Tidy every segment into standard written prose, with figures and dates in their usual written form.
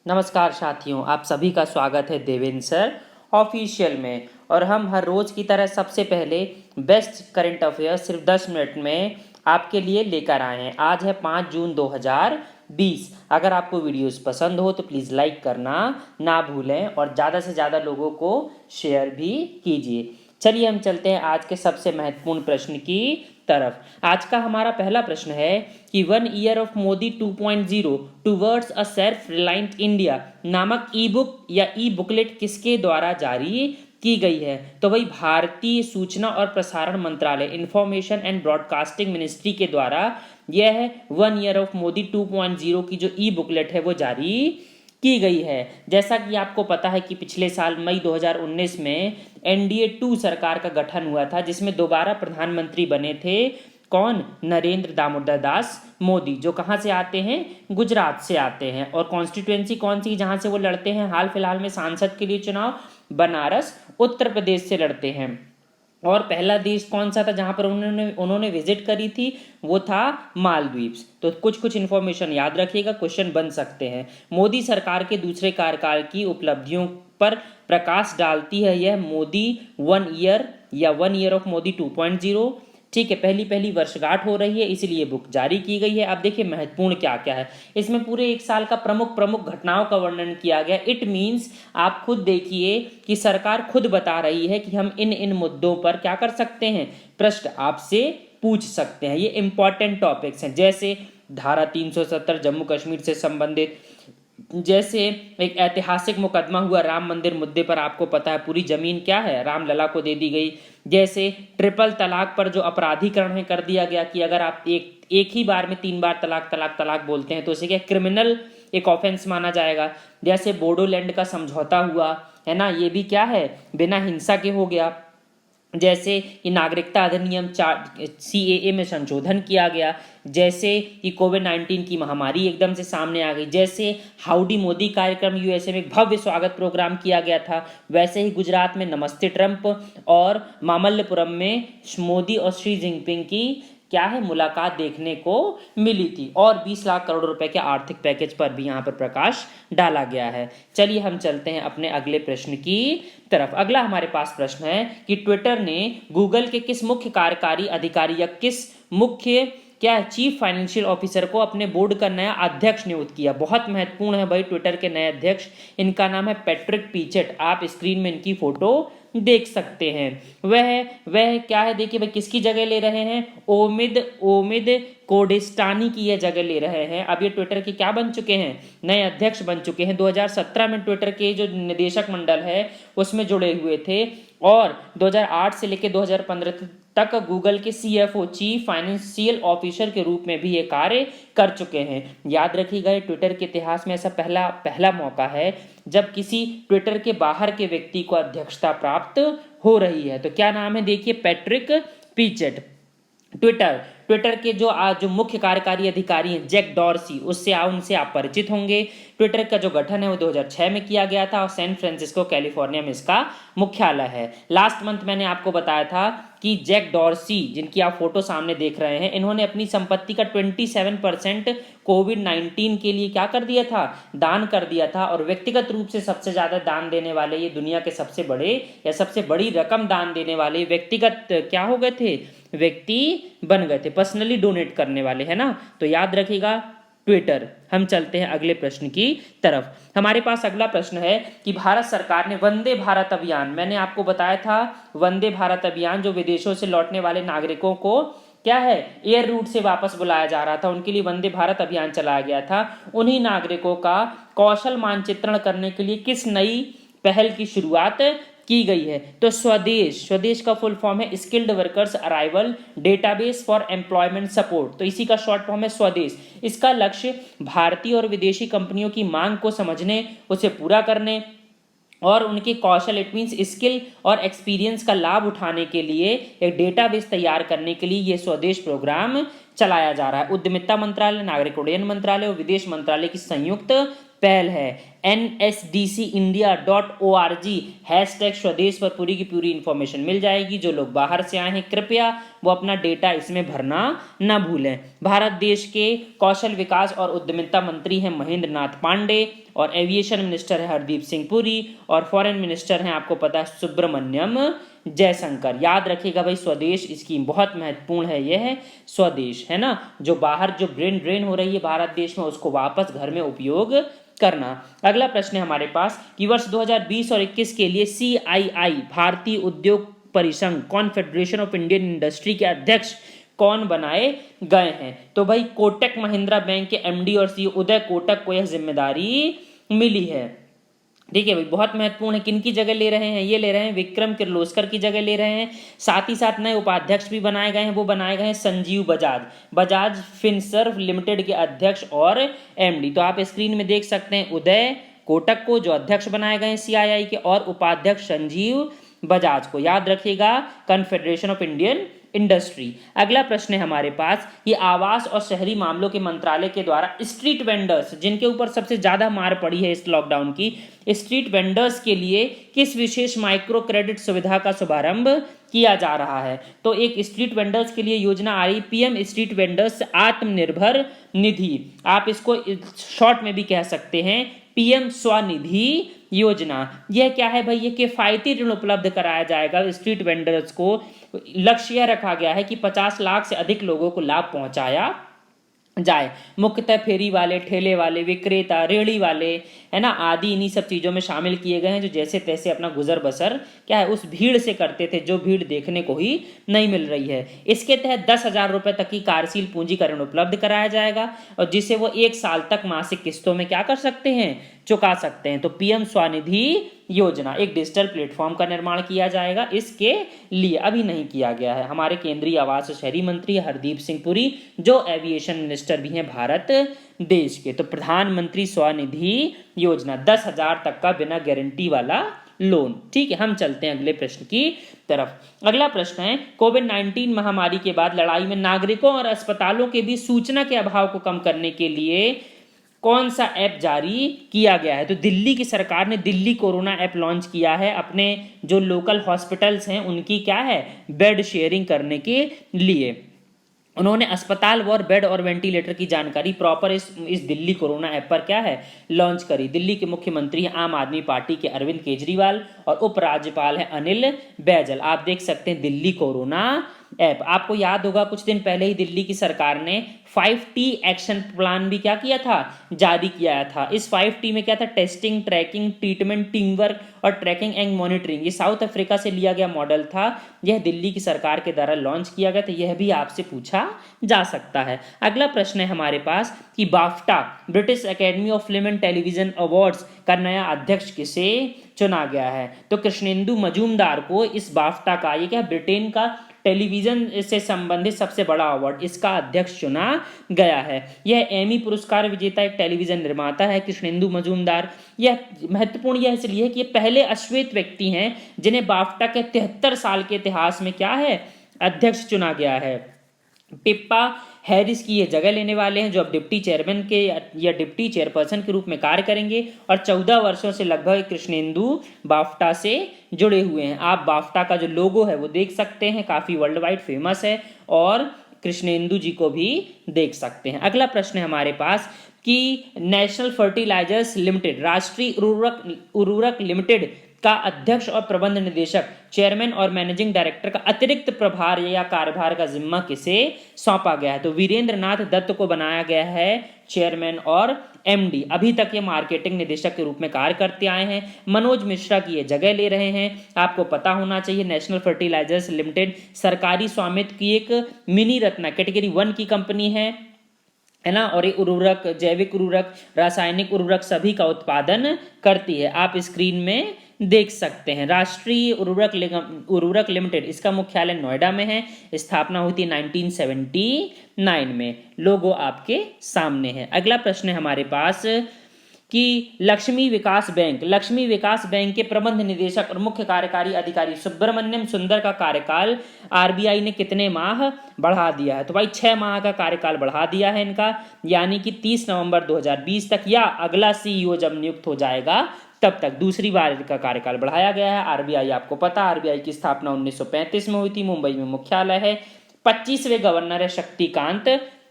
नमस्कार साथियों, आप सभी का स्वागत है देवेंद्र सर ऑफिशियल में। और हम हर रोज़ की तरह सबसे पहले बेस्ट करंट अफेयर्स सिर्फ 10 मिनट में आपके लिए लेकर आए हैं। आज है 5 जून 2020। अगर आपको वीडियोस पसंद हो तो प्लीज़ लाइक करना ना भूलें और ज़्यादा से ज़्यादा लोगों को शेयर भी कीजिए। चलिए हम चलते हैं आज के सबसे महत्वपूर्ण प्रश्न की तरफ। आज का हमारा पहला प्रश्न है कि 1 year of Modi 2.0 towards a self reliant India नामक ई बुक या ई बुकलेट किसके द्वारा जारी की गई है। तो वही भारतीय सूचना और प्रसारण मंत्रालय इंफॉर्मेशन एंड ब्रॉडकास्टिंग मिनिस्ट्री के द्वारा यह 1 ईयर ऑफ मोदी 2.0 की जो ई बुकलेट है वो जारी की गई है। जैसा कि आपको पता है कि पिछले साल मई 2019 में एनडीए 2 सरकार का गठन हुआ था, जिसमें दोबारा प्रधानमंत्री बने थे कौन? नरेंद्र दामोदर दास मोदी, जो कहाँ से आते हैं? गुजरात से आते हैं। और कॉन्स्टिट्यूएंसी कौन सी जहाँ से वो लड़ते हैं हाल फिलहाल में सांसद के लिए चुनाव? बनारस उत्तर प्रदेश से लड़ते हैं। और पहला देश कौन सा था जहां पर उन्होंने विजिट करी थी? वो था मालदीव्स। तो कुछ कुछ इन्फॉर्मेशन याद रखिएगा, क्वेश्चन बन सकते हैं। मोदी सरकार के दूसरे कार्यकाल की उपलब्धियों पर प्रकाश डालती है यह मोदी 1 ईयर या 1 ईयर ऑफ मोदी 2.0। ठीक है, पहली पहली वर्षगांठ हो रही है, इसीलिए बुक जारी की गई है। अब देखिए महत्वपूर्ण क्या क्या है इसमें। पूरे एक साल का प्रमुख प्रमुख घटनाओं का वर्णन किया गया। इट मीन्स आप खुद देखिए कि सरकार खुद बता रही है कि हम इन इन मुद्दों पर क्या कर सकते हैं, प्रश्न आपसे पूछ सकते हैं। ये इंपॉर्टेंट टॉपिक्स हैं, जैसे धारा 370 जम्मू कश्मीर से संबंधित, जैसे एक ऐतिहासिक मुकदमा हुआ राम मंदिर मुद्दे पर, आपको पता है पूरी जमीन क्या है रामलला को दे दी गई। जैसे ट्रिपल तलाक पर जो अपराधीकरण है कर दिया गया कि अगर आप एक ही बार में 3 बार तलाक तलाक तलाक बोलते हैं तो उसे क्या क्रिमिनल एक ऑफेंस माना जाएगा। जैसे बोडोलैंड का समझौता हुआ है ना, ये भी क्या है बिना हिंसा के हो गया। जैसे कि नागरिकता अधिनियम CAA में संशोधन किया गया। जैसे कि कोविड-19 की महामारी एकदम से सामने आ गई। जैसे हाउडी मोदी कार्यक्रम यूएसए में एक भव्य स्वागत प्रोग्राम किया गया था। वैसे ही गुजरात में नमस्ते ट्रंप और मामल्लपुरम में मोदी और शी जिनपिंग की क्या है मुलाकात देखने को मिली थी। और 20 लाख करोड़ रुपए के आर्थिक पैकेज पर भी यहाँ पर प्रकाश डाला गया है। चलिए हम चलते हैं अपने अगले प्रश्न की तरफ। अगला हमारे पास प्रश्न है कि ट्विटर ने गूगल के किस मुख्य कार्यकारी अधिकारी या किस मुख्य क्या चीफ फाइनेंशियल ऑफिसर को अपने बोर्ड का नया अध्यक्ष नियुक्त किया। बहुत महत्वपूर्ण है भाई ट्विटर के नए अध्यक्ष, इनका नाम है पैट्रिक पिचेट। आप स्क्रीन में इनकी फोटो देख सकते हैं। वह क्या है, देखिए भाई किसकी जगह ले रहे हैं? ओमिद कोडिस्टानी की यह जगह ले रहे हैं। अब ये ट्विटर के क्या बन चुके हैं? नए अध्यक्ष बन चुके हैं। 2017 में ट्विटर के जो निदेशक मंडल है उसमें जुड़े हुए थे और 2008 से लेकर 2015 तक गूगल के CFO चीफ फाइनेंशियल ऑफिसर के रूप में भी ये कार्य कर चुके हैं। याद रखिएगा ट्विटर के इतिहास में ऐसा पहला मौका है जब किसी ट्विटर के बाहर के व्यक्ति को अध्यक्षता प्राप्त हो रही है। तो क्या नाम है देखिए, पैट्रिक पिचेट। ट्विटर के जो मुख्य कार्यकारी अधिकारी हैं जैक डॉर्सी, उनसे आप परिचित होंगे। ट्विटर का जो गठन है वो 2006 में किया गया था और सैन फ्रांसिस्को कैलिफोर्निया में इसका मुख्यालय है। लास्ट मंथ मैंने आपको बताया था कि जैक डॉर्सी, जिनकी आप फोटो सामने देख रहे हैं, इन्होंने अपनी संपत्ति का 27% कोविड-19 के लिए क्या कर दिया था, दान कर दिया था। और व्यक्तिगत रूप से सबसे ज्यादा दान देने वाले, ये दुनिया के सबसे बड़े या सबसे बड़ी रकम दान देने वाले व्यक्तिगत क्या हो गए थे, व्यक्ति बन गए थे, पर्सनली डोनेट करने वाले, है ना। तो याद रखिएगा ट्विटर। हम चलते हैं अगले प्रश्न की तरफ। हमारे पास अगला प्रश्न है कि भारत सरकार ने वंदे भारत अभियान, मैंने आपको बताया था वंदे भारत अभियान जो विदेशों से लौटने वाले नागरिकों को क्या है एयर रूट से वापस बुलाया जा रहा था, उनके लिए वंदे भारत अभियान चलाया गया था। उन्हीं नागरिकों का कौशल मानचित्रण करने के लिए किस नई पहल की शुरुआत की गई है? तो स्वदेश का फुल फॉर्म है skilled workers arrival database for employment support. तो इसी का शॉर्ट फॉर्म है स्वदेश। इसका लक्ष्य भारतीय और विदेशी कंपनियों की मांग को समझने, उसे पूरा करने और उनके कौशल, इट मीन्स स्किल और एक्सपीरियंस का लाभ उठाने के लिए एक डेटाबेस तैयार करने के लिए यह स्वदेश प्रोग्राम चलाया जा रहा है। उद्यमिता मंत्रालय, नागरिक उड्डयन मंत्रालय और विदेश मंत्रालय की संयुक्त पहल है। nsdcindia.org हैशटैग स्वदेश पर पूरी की पूरी इंफॉर्मेशन मिल जाएगी। जो लोग बाहर से आए हैं कृपया वो अपना डेटा इसमें भरना न भूलें। भारत देश के कौशल विकास और उद्यमिता मंत्री हैं महेंद्र नाथ पांडे, और एविएशन मिनिस्टर है हरदीप सिंह पुरी, और फॉरेन मिनिस्टर हैं आपको पता है सुब्रमण्यम जयशंकर। याद रखिएगा भाई स्वदेश इसकी बहुत महत्वपूर्ण है, यह है स्वदेश है ना, जो बाहर जो ब्रेन ड्रेन हो रही है भारत देश में उसको वापस घर में उपयोग करना। अगला प्रश्न है हमारे पास कि वर्ष 2020 और 21 के लिए CII भारतीय उद्योग परिसंघ कॉन्फेडरेशन ऑफ इंडियन इंडस्ट्री के अध्यक्ष कौन बनाए गए हैं? तो भाई कोटक महिंद्रा बैंक के MD और CEO उदय कोटक को यह जिम्मेदारी मिली है। ठीक है भाई, बहुत महत्वपूर्ण है। किन की जगह ले रहे हैं? ये ले रहे हैं विक्रम किर्लोस्कर की जगह ले रहे हैं। साथ ही साथ नए उपाध्यक्ष भी बनाए गए हैं, वो बनाए गए हैं संजीव बजाज, बजाज फिनसर्व लिमिटेड के अध्यक्ष और MD। तो आप स्क्रीन में देख सकते हैं उदय कोटक को जो अध्यक्ष बनाए गए हैं CII के, और उपाध्यक्ष संजीव बजाज को। याद रखिएगा कॉन्फेडरेशन ऑफ इंडियन इंडस्ट्री। अगला प्रश्न है हमारे पास ये आवास और शहरी मामलों के मंत्रालय के द्वारा स्ट्रीट वेंडर्स, जिनके ऊपर सबसे ज्यादा मार पड़ी है इस लॉकडाउन की, स्ट्रीट वेंडर्स के लिए किस विशेष माइक्रो क्रेडिट सुविधा का शुभारंभ किया जा रहा है? तो एक स्ट्रीट वेंडर्स के लिए योजना आ रही PM street vendors Atmanirbhar Nidhi. आप इसको शॉर्ट में भी कह सकते हैं PM स्वनिधि योजना। यह क्या है भाई? ये किफायती ऋण उपलब्ध कराया जाएगा स्ट्रीट वेंडर्स को। लक्ष्य यह रखा गया है कि 50 लाख से अधिक लोगों को लाभ पहुंचाया जाए। मुख्यतः फेरी वाले, ठेले वाले, विक्रेता, रेहड़ी वाले है ना आदि इन्हीं सब चीज़ों में शामिल किए गए हैं, जो जैसे तैसे अपना गुजर बसर क्या है उस भीड़ से करते थे जो भीड़ देखने को ही नहीं मिल रही है। इसके तहत 10,000 रुपये तक की कार्यशील पूंजी का ऋण उपलब्ध कराया जाएगा, और जिसे वो 1 साल तक मासिक किस्तों में क्या कर सकते हैं? चुका सकते हैं। तो PM स्वनिधि योजना, एक डिजिटल प्लेटफॉर्म का निर्माण किया जाएगा इसके लिए, अभी नहीं किया गया है। हमारे केंद्रीय आवास और शहरी मंत्री हरदीप सिंह पुरी, जो एविएशन मिनिस्टर भी हैं भारत देश के। तो प्रधानमंत्री स्वनिधि योजना 10,000 तक का बिना गारंटी वाला लोन। ठीक है, हम चलते हैं अगले प्रश्न की तरफ। अगला प्रश्न है कोविड-19 महामारी के बाद लड़ाई में नागरिकों और अस्पतालों के बीच सूचना के अभाव को कम करने के लिए कौन सा ऐप जारी किया गया है? तो दिल्ली की सरकार ने दिल्ली कोरोना ऐप लॉन्च किया है अपने जो लोकल हॉस्पिटल्स हैं उनकी क्या है बेड शेयरिंग करने के लिए। उन्होंने अस्पताल व बेड और वेंटिलेटर की जानकारी प्रॉपर इस दिल्ली कोरोना ऐप पर क्या है लॉन्च करी। दिल्ली के मुख्यमंत्री हैं आम आदमी पार्टी के अरविंद केजरीवाल, और उपराज्यपाल है अनिल बैजल। आप देख सकते हैं दिल्ली कोरोना ऐप। आपको याद होगा कुछ दिन पहले ही दिल्ली की सरकार ने 5T एक्शन प्लान भी क्या किया था? जारी किया था। इस 5T में क्या था? Testing, tracking, treatment, team work और ट्रैकिंग एंड मॉनिटरिंग। ये साउथ अफ्रीका से लिया गया मॉडल था, यह दिल्ली की सरकार के द्वारा लॉन्च किया गया था। यह भी आपसे पूछा जा सकता है। अगला प्रश्न है हमारे पास कि BAFTA British academy of film and television awards का नया अध्यक्ष किसे चुना गया है? तो कृष्णेंदु मजूमदार को इस बाफ्टा का, ये क्या ब्रिटेन का टेलीविजन से संबंधित सबसे बड़ा अवार्ड, इसका अध्यक्ष चुना गया है। यह एमी पुरस्कार विजेता एक टेलीविजन निर्माता है कृष्णेंदु मजूमदार। यह महत्वपूर्ण यह इसलिए है कि ये पहले अश्वेत व्यक्ति हैं जिन्हें बाफ्टा के 73 साल के इतिहास में क्या है अध्यक्ष चुना गया है। पिप्पा हैरिस की ये जगह लेने वाले हैं, जो अब डिप्टी चेयरमैन के या डिप्टी चेयरपर्सन के रूप में कार्य करेंगे, और 14 वर्षों से लगभग कृष्णेंदु बाफ्टा से जुड़े हुए हैं। आप बाफ्टा का जो लोगो है वो देख सकते हैं, काफी वर्ल्ड वाइड फेमस है, और कृष्णेंदु जी को भी देख सकते हैं। अगला प्रश्न है हमारे पास कि नेशनल फर्टिलाइजर्स लिमिटेड, राष्ट्रीय उर्वरक लिमिटेड का अध्यक्ष और प्रबंध निदेशक, चेयरमैन और मैनेजिंग डायरेक्टर का अतिरिक्त प्रभार या कार्यभार का जिम्मा किसे सौंपा गया है? तो वीरेंद्र नाथ दत्त को बनाया गया है चेयरमैन और MD। अभी तक ये मार्केटिंग निदेशक के रूप में कार्य करते आए हैं। मनोज मिश्रा की ये जगह ले रहे हैं। आपको पता होना चाहिए नेशनल फर्टिलाइजर्स लिमिटेड सरकारी स्वामित्व की एक मिनी रत्न कैटेगरी 1 की कंपनी है ना, और ये उर्वरक, जैविक उर्वरक, रासायनिक उर्वरक सभी का उत्पादन करती है। आप स्क्रीन में देख सकते हैं राष्ट्रीय उर्वरक लिमिटेड, इसका मुख्यालय नोएडा में है। स्थापना हुई थी 1979 में। लोगो आपके सामने है। अगला प्रश्न है हमारे पास कि लक्ष्मी विकास बैंक के प्रबंध निदेशक और मुख्य कार्यकारी अधिकारी सुब्रमण्यम सुंदर का कार्यकाल आरबीआई ने कितने माह बढ़ा दिया है? तो भाई 6 माह का कार्यकाल बढ़ा दिया है इनका, यानी कि 30 नवंबर 2020 तक, या अगला सीईओ जब नियुक्त हो जाएगा तब तक दूसरी बार इनका कार्यकाल बढ़ाया गया है। आरबीआई आपको पता, आरबीआई की स्थापना 1935 में हुई थी, मुंबई में मुख्यालय है। 25वें गवर्नर है शक्तिकांत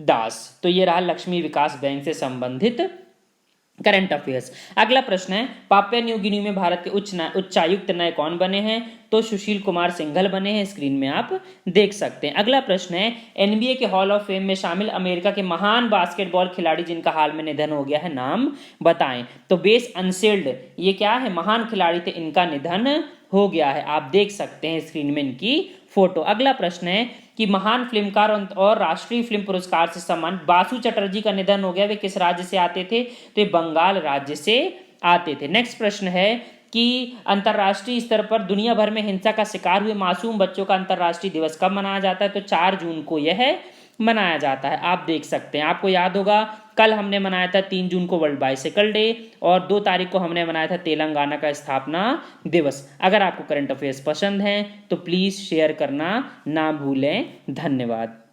दास। तो ये रहा लक्ष्मी विकास बैंक से संबंधित करंट अफेयर्स। अगला प्रश्न है, पापुआ न्यू गिनी में भारत के उच्चायुक्त नए कौन बने हैं? तो सुशील कुमार सिंघल बने हैं, स्क्रीन में आप देख सकते हैं। अगला प्रश्न है, एनबीए के हॉल ऑफ फेम में शामिल अमेरिका के महान बास्केटबॉल खिलाड़ी जिनका हाल में निधन हो गया है, नाम बताएं। तो बेस अनसेल्ड, ये क्या है? महान खिलाड़ी थे, इनका निधन हो गया है। आप देख सकते हैं स्क्रीन में इनकी फोटो। अगला प्रश्न है कि महान फिल्मकार और राष्ट्रीय फिल्म पुरस्कार से सम्मानित बासु चटर्जी का निधन हो गया, वे किस राज्य से आते थे? तो ये बंगाल राज्य से आते थे। नेक्स्ट प्रश्न है कि अंतर्राष्ट्रीय स्तर पर दुनिया भर में हिंसा का शिकार हुए मासूम बच्चों का अंतर्राष्ट्रीय दिवस कब मनाया जाता है? तो 4 जून को यह मनाया जाता है। आप देख सकते हैं, आपको याद होगा कल हमने मनाया था 3 जून को वर्ल्ड बाइसिकल डे, और 2 तारीख को हमने मनाया था तेलंगाना का स्थापना दिवस। अगर आपको करंट अफेयर्स पसंद हैं तो प्लीज़ शेयर करना ना भूलें। धन्यवाद।